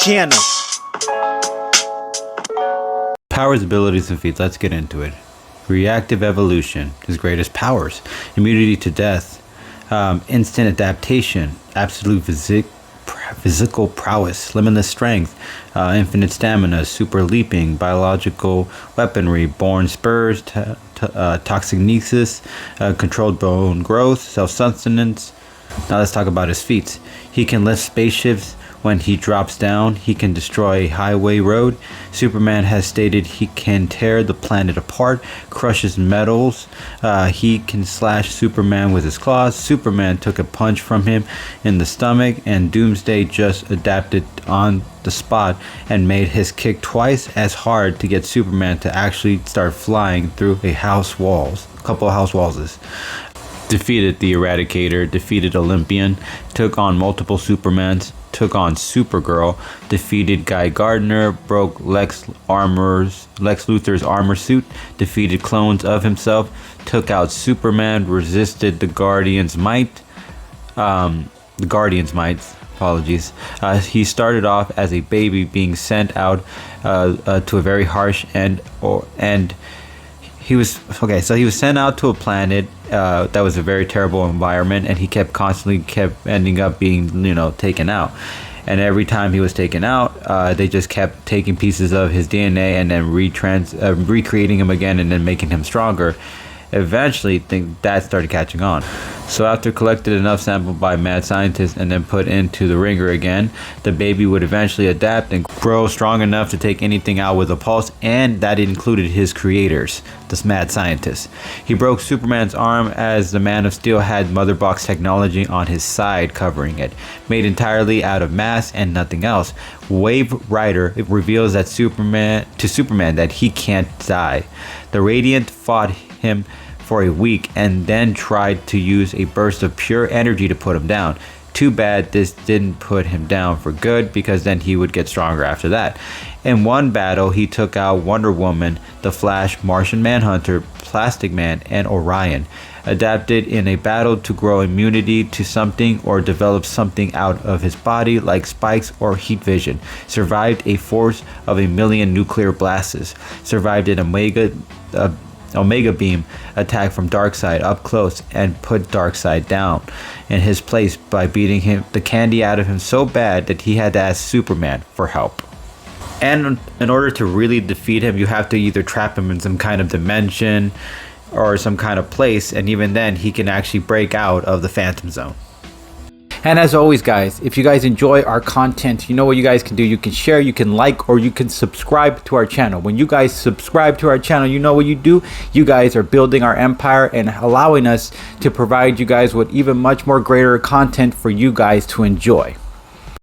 channel. Powers, abilities, and feats. Let's get into it. Reactive evolution, his greatest powers. Immunity to death. Instant adaptation. Absolute physical prowess. Limitless strength. Infinite stamina. Super leaping. Biological weaponry. Born spurs. Toxinesis. Controlled bone growth. Self-sustenance. Now let's talk about his feats. He can lift spaceships. When he drops down, he can destroy a highway road. Superman has stated he can tear the planet apart, crushes metals. He can slash Superman with his claws. Superman took a punch from him in the stomach, and Doomsday just adapted on the spot and made his kick twice as hard to get Superman to actually start flying through a couple of house walls. Defeated the Eradicator, defeated Olympian, took on multiple Supermans, took on Supergirl, defeated Guy Gardner, broke Lex Luthor's armor suit, defeated clones of himself, took out Superman, resisted the Guardian's might. Apologies. He started off as a baby being sent out to a very harsh he was sent out to a planet that was a very terrible environment, and he kept ending up being taken out. And every time he was taken out, they just kept taking pieces of his DNA and then recreating him again and then making him stronger. Eventually, that started catching on. So after collected enough samples by mad scientists and then put into the ringer again, the baby would eventually adapt and grow strong enough to take anything out with a pulse, and that included his creators, the mad scientists. He broke Superman's arm as the Man of Steel had Mother Box technology on his side covering it, made entirely out of mass and nothing else. Wave Rider reveals that Superman that he can't die. The Radiant fought him for a week and then tried to use a burst of pure energy to put him down. Too bad this didn't put him down for good, because then he would get stronger after that. In one battle, he took out Wonder Woman, the Flash, Martian Manhunter, Plastic Man, and Orion. Adapted in a battle to grow immunity to something or develop something out of his body like spikes or heat vision. Survived a force of 1,000,000 nuclear blasts. Survived an Omega Beam attack from Darkseid up close and put Darkseid down in his place by beating the candy out of him so bad that he had to ask Superman for help. And in order to really defeat him, you have to either trap him in some kind of dimension or some kind of place, and even then he can actually break out of the Phantom Zone. And as always, guys, if you guys enjoy our content, you know what you guys can do. You can share, you can like, or you can subscribe to our channel. When you guys subscribe to our channel, you know what you do. You guys are building our empire and allowing us to provide you guys with even much more greater content for you guys to enjoy.